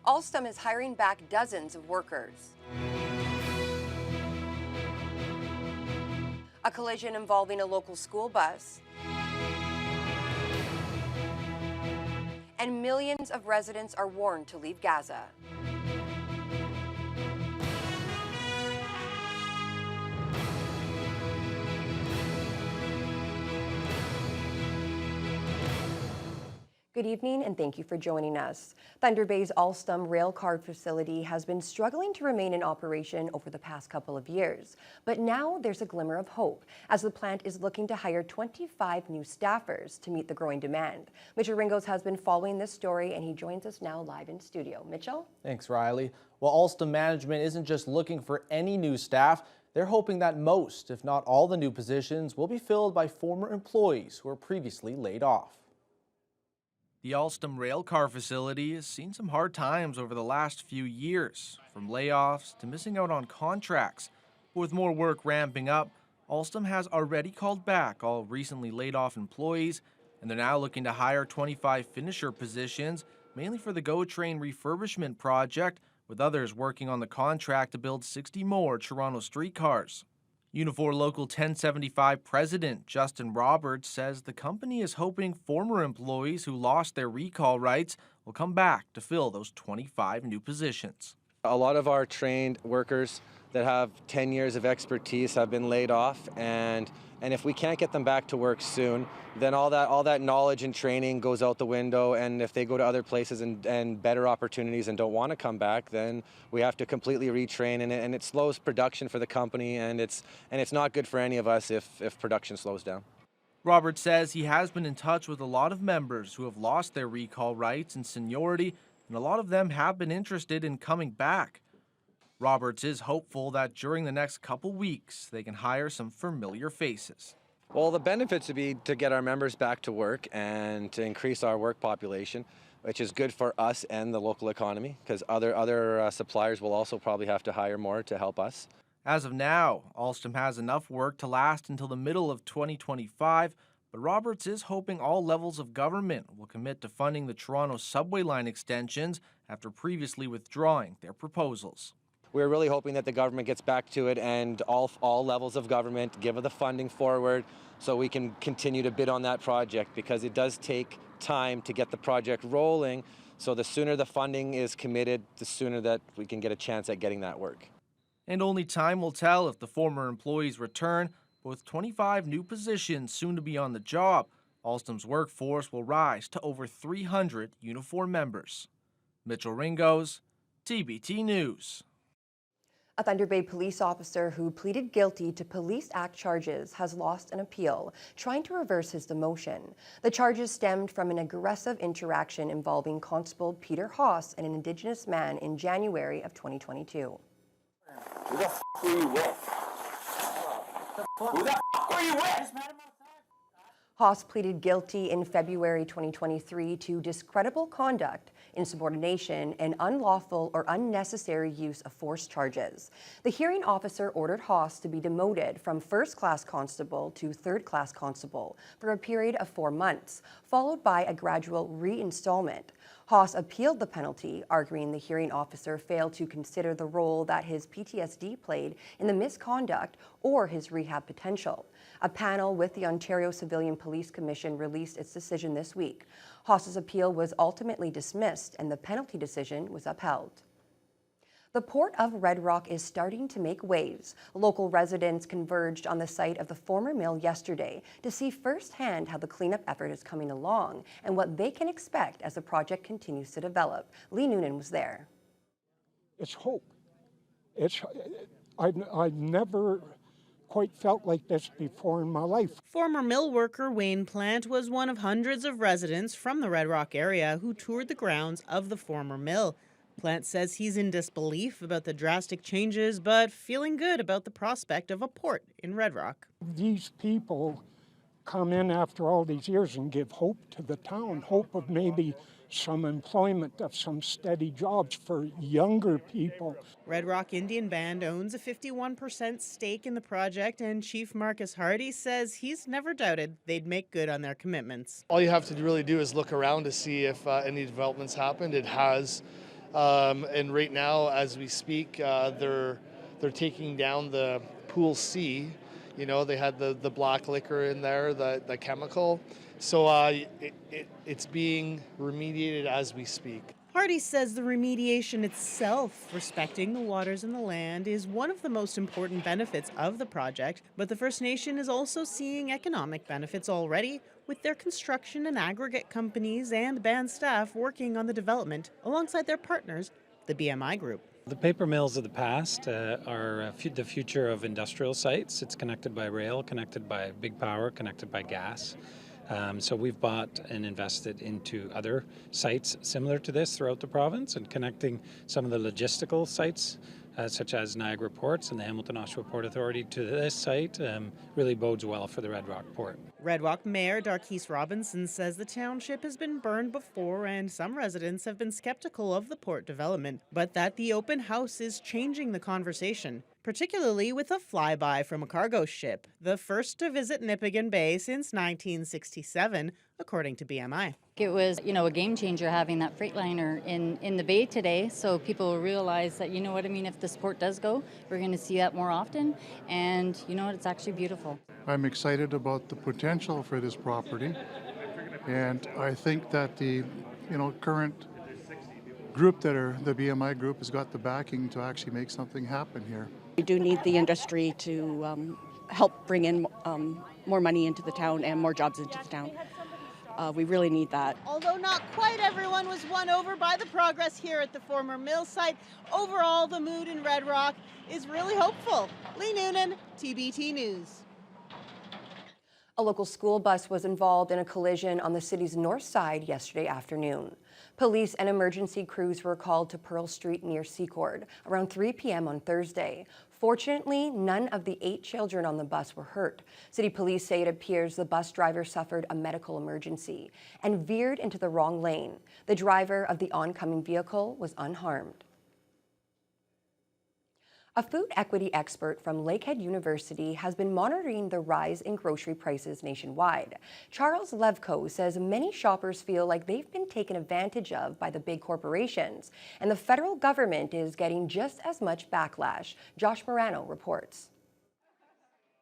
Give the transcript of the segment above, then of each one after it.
Alstom is hiring back dozens of workers. A collision involving a local school bus. And millions of residents are warned to leave Gaza. Good evening and thank you for joining us. Thunder Bay's Alstom railcar facility has been struggling to remain in operation over the past couple of years. But now there's a glimmer of hope as the plant is looking to hire 25 new staffers to meet the growing demand. Mitchell Ringos has been following this story and he joins us now live in studio. Mitchell? Thanks, Riley. Well, Alstom management isn't just looking for any new staff. They're hoping that most, if not all, the new positions will be filled by former employees who were previously laid off. The Alstom railcar facility has seen some hard times over the last few years, from layoffs to missing out on contracts. But with more work ramping up, Alstom has already called back all recently laid off employees, and they're now looking to hire 25 finisher positions, mainly for the GO Train refurbishment project, with others working on the contract to build 60 more Toronto streetcars. Unifor Local 1075 President Justin Roberts says the company is hoping former employees who lost their recall rights will come back to fill those 25 new positions. A lot of our trained workers that have 10 years of expertise have been laid off, and if we can't get them back to work soon, then all that knowledge and training goes out the window, and if they go to other places and better opportunities and don't want to come back, then we have to completely retrain, and it slows production for the company, and it's not good for any of us if production slows down. Roberts says he has been in touch with a lot of members who have lost their recall rights and seniority, and a lot of them have been interested in coming back. Roberts is hopeful that during the next couple weeks, they can hire some familiar faces. Well, the benefits would be to get our members back to work and to increase our work population, which is good for us and the local economy, because other suppliers will also probably have to hire more to help us. As of now, Alstom has enough work to last until the middle of 2025, but Roberts is hoping all levels of government will commit to funding the Toronto subway line extensions after previously withdrawing their proposals. We're really hoping that the government gets back to it and all levels of government give the funding forward so we can continue to bid on that project, because it does take time to get the project rolling. So the sooner the funding is committed, the sooner that we can get a chance at getting that work. And only time will tell if the former employees return, but with 25 new positions soon to be on the job, Alstom's workforce will rise to over 300 Unifor members. Mitchell Ringos, TBT News. A Thunder Bay police officer who pleaded guilty to Police Act charges has lost an appeal, trying to reverse his demotion. The charges stemmed from an aggressive interaction involving Constable Peter Haas and an Indigenous man in January of 2022. Who the f*** were you with? Who the f*** were you with? Haas pleaded guilty in February 2023 to discreditable conduct, insubordination, and unlawful or unnecessary use of force charges. The hearing officer ordered Haas to be demoted from first-class constable to third-class constable for a period of 4 months, followed by a gradual reinstallment. Haas appealed the penalty, arguing the hearing officer failed to consider the role that his PTSD played in the misconduct or his rehab potential. A panel with the Ontario Civilian Police Commission released its decision this week. Haas's appeal was ultimately dismissed and the penalty decision was upheld. The Port of Red Rock is starting to make waves. Local residents converged on the site of the former mill yesterday to see firsthand how the cleanup effort is coming along and what they can expect as the project continues to develop. Lee Noonan was there. It's hope. I've never quite felt like this before in my life. Former mill worker Wayne Plant was one of hundreds of residents from the Red Rock area who toured the grounds of the former mill. Plant says he's in disbelief about the drastic changes, but feeling good about the prospect of a port in Red Rock. These people come in after all these years and give hope to the town, hope of maybe some employment, of some steady jobs for younger people. Red Rock Indian Band owns a 51% stake in the project, and Chief Marcus Hardy says he's never doubted they'd make good on their commitments. All you have to really do is look around to see if any developments happened. It has And right now, as we speak, they're taking down the Pool C. You know, they had the black liquor in there, the chemical. So it's being remediated as we speak. Hardy says the remediation itself, respecting the waters and the land, is one of the most important benefits of the project, but the First Nation is also seeing economic benefits already, with their construction and aggregate companies and band staff working on the development alongside their partners, the BMI Group. The paper mills of the past are the future of industrial sites. It's connected by rail, connected by big power, connected by gas. So we've bought and invested into other sites similar to this throughout the province, and connecting some of the logistical sites such as Niagara Ports and the Hamilton-Oshawa Port Authority to this site really bodes well for the Red Rock Port. Red Rock Mayor Darkeese Robinson says the township has been burned before and some residents have been skeptical of the port development, but that the open house is changing the conversation, particularly with a flyby from a cargo ship, the first to visit Nipigon Bay since 1967, according to BMI. It was, a game changer having that Freightliner in the bay today, so people realize that, if this port does go, we're going to see that more often, and it's actually beautiful. I'm excited about the potential for this property, and I think that the, current group the BMI group has got the backing to actually make something happen here. We do need the industry to help bring in more money into the town and more jobs into the town. We really need that. Although not quite everyone was won over by the progress here at the former mill site, overall the mood in Red Rock is really hopeful. Lee Noonan, TBT News. A local school bus was involved in a collision on the city's north side yesterday afternoon. Police and emergency crews were called to Pearl Street near Secord around 3 p.m. on Thursday. Fortunately, none of the 8 children on the bus were hurt. City police say it appears the bus driver suffered a medical emergency and veered into the wrong lane. The driver of the oncoming vehicle was unharmed. A food equity expert from Lakehead University has been monitoring the rise in grocery prices nationwide. Charles Levko says many shoppers feel like they've been taken advantage of by the big corporations, and the federal government is getting just as much backlash. Josh Morano reports.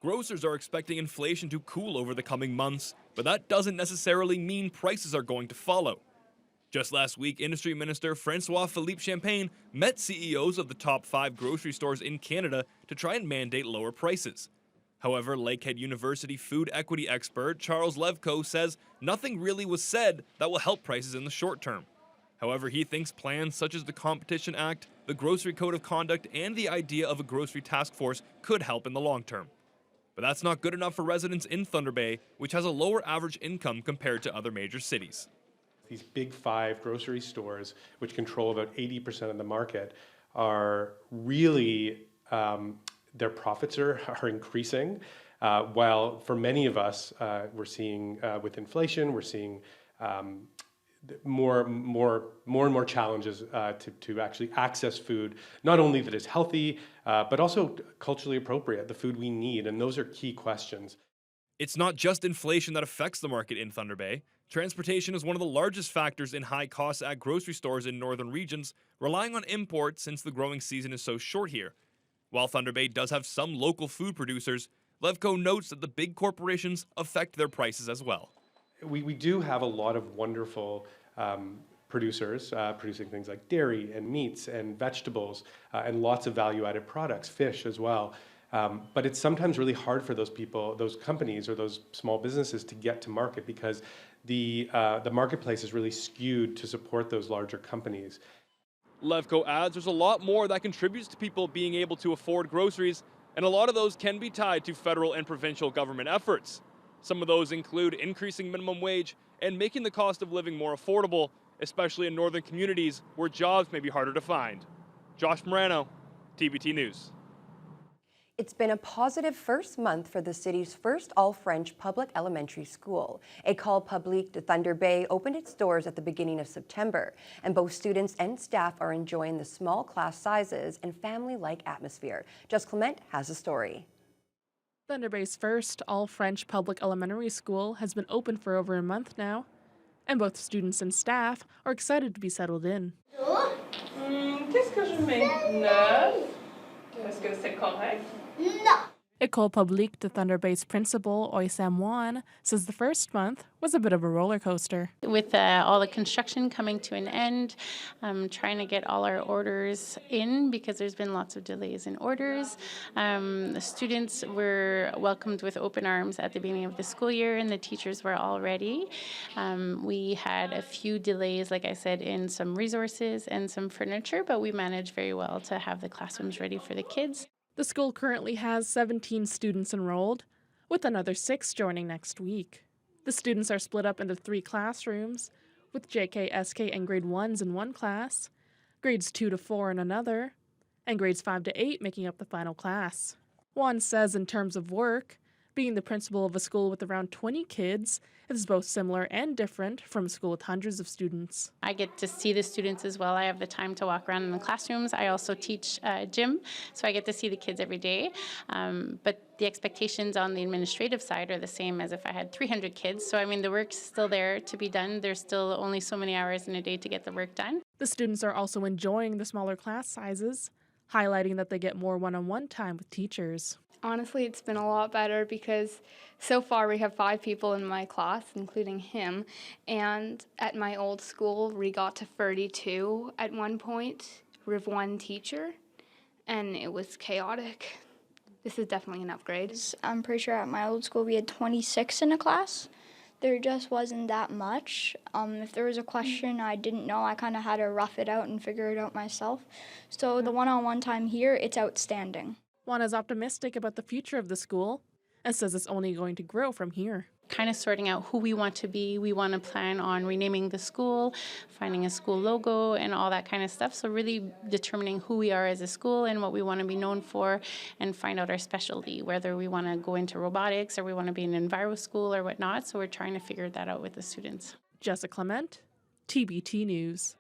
Grocers are expecting inflation to cool over the coming months, but that doesn't necessarily mean prices are going to follow. Just last week, Industry Minister François-Philippe Champagne met CEOs of the top 5 grocery stores in Canada to try and mandate lower prices. However, Lakehead University food equity expert Charles Levko says nothing really was said that will help prices in the short term. However, he thinks plans such as the Competition Act, the Grocery Code of Conduct, and the idea of a grocery task force could help in the long term. But that's not good enough for residents in Thunder Bay, which has a lower average income compared to other major cities. These big 5 grocery stores, which control about 80% of the market, are really, their profits are increasing. While for many of us, we're seeing with inflation, we're seeing more and more challenges to actually access food, not only that is healthy, but also culturally appropriate, the food we need, and those are key questions. It's not just inflation that affects the market in Thunder Bay. Transportation is one of the largest factors in high costs at grocery stores in northern regions, relying on imports since the growing season is so short here. While Thunder Bay does have some local food producers, Levko notes that the big corporations affect their prices as well. We do have a lot of wonderful producers producing things like dairy and meats and vegetables and lots of value-added products, fish as well. But it's sometimes really hard for those people, those companies or those small businesses to get to market because the marketplace is really skewed to support those larger companies. Levko adds there's a lot more that contributes to people being able to afford groceries, and a lot of those can be tied to federal and provincial government efforts. Some of those include increasing minimum wage and making the cost of living more affordable, especially in northern communities where jobs may be harder to find. Josh Morano, TBT News. It's been a positive first month for the city's first all-French public elementary school. École Publique de Thunder Bay opened its doors at the beginning of September, and both students and staff are enjoying the small class sizes and family-like atmosphere. Jess Clement has a story. Thunder Bay's first all-French public elementary school has been open for over a month now, and both students and staff are excited to be settled in. Qu'est-ce que je mets? 9. Est-ce que c'est correct? École Publique de Thunder Bay's principal, Oysam Wan, says the first month was a bit of a roller coaster. With all the construction coming to an end, trying to get all our orders in because there's been lots of delays in orders. The students were welcomed with open arms at the beginning of the school year, and the teachers were all ready. We had a few delays, like I said, in some resources and some furniture, but we managed very well to have the classrooms ready for the kids. The school currently has 17 students enrolled, with another 6 joining next week. The students are split up into 3 classrooms, with JK, SK, and grade 1s in one class, grades 2 to 4 in another, and grades 5 to 8 making up the final class. Juan says in terms of work, being the principal of a school with around 20 kids is both similar and different from a school with hundreds of students. I get to see the students as well. I have the time to walk around in the classrooms. I also teach gym, so I get to see the kids every day. But the expectations on the administrative side are the same as if I had 300 kids. So, I mean, the work's still there to be done. There's still only so many hours in a day to get the work done. The students are also enjoying the smaller class sizes, highlighting that they get more one-on-one time with teachers. Honestly, it's been a lot better because so far we have 5 people in my class, including him, and at my old school we got to 32 at one point with 1 teacher, and it was chaotic. This is definitely an upgrade. I'm pretty sure at my old school we had 26 in a class. There just wasn't that much. If there was a question I didn't know, I kind of had to rough it out and figure it out myself. So the one-on-one time here, it's outstanding. Juan is optimistic about the future of the school and says it's only going to grow from here. Kind of sorting out who we want to be. We want to plan on renaming the school, finding a school logo, and all that kind of stuff. So really determining who we are as a school and what we want to be known for, and find out our specialty, whether we want to go into robotics or we want to be an enviro school or whatnot. So we're trying to figure that out with the students. Jessica Clement, TBT News.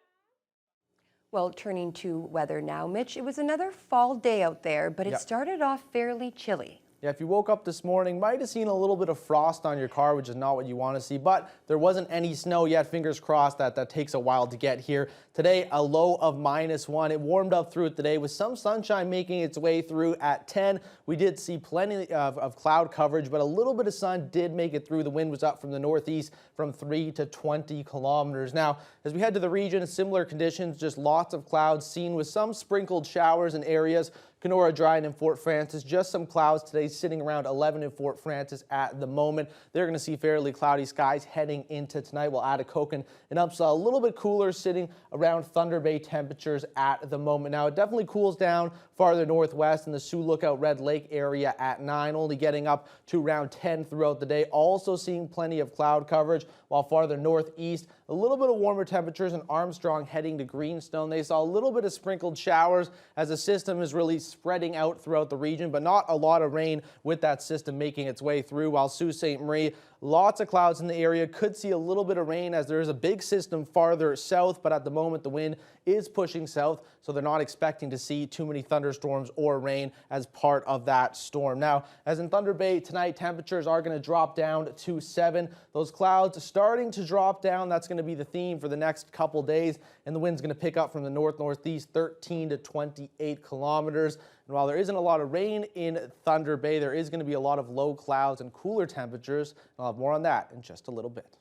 Well, turning to weather now, Mitch, it was another fall day out there, but it started off fairly chilly. Yeah, if you woke up this morning, might have seen a little bit of frost on your car, which is not what you want to see, but there wasn't any snow yet. Fingers crossed that takes a while to get here. Today, a low of -1. It warmed up through it today with some sunshine making its way through at 10. We did see plenty of cloud coverage, but a little bit of sun did make it through. The wind was up from the northeast from 3 to 20 kilometers. Now, as we head to the region, similar conditions, just lots of clouds seen with some sprinkled showers in areas. Kenora dry in Fort Frances, just some clouds today sitting around 11 in Fort Frances at the moment. They're going to see fairly cloudy skies heading into tonight, while Atikokan and Upsala a little bit cooler, sitting around Thunder Bay temperatures at the moment. Now it definitely cools down farther northwest in the Sioux Lookout Red Lake area at 9, only getting up to around 10 throughout the day. Also seeing plenty of cloud coverage, while farther northeast, a little bit of warmer temperatures in Armstrong heading to Greenstone. They saw a little bit of sprinkled showers as the system is really spreading out throughout the region, but not a lot of rain with that system making its way through, while Sault Ste. Marie, lots of clouds in the area. Could see a little bit of rain as there is a big system farther south, but at the moment the wind is pushing south, so they're not expecting to see too many thunderstorms or rain as part of that storm. Now, as in Thunder Bay tonight, temperatures are going to drop down to 7. Those clouds starting to drop down. That's going to be the theme for the next couple days, and the wind's going to pick up from the north-northeast, 13 to 28 kilometers. And while there isn't a lot of rain in Thunder Bay, there is going to be a lot of low clouds and cooler temperatures. And I'll have more on that in just a little bit.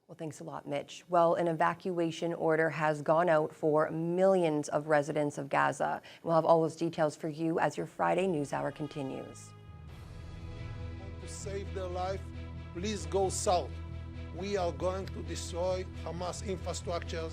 Well, thanks a lot, Mitch. Well, an evacuation order has gone out for millions of residents of Gaza. We'll have all those details for you as your Friday News Hour continues. To save their life, please go south. We are going to destroy Hamas infrastructures.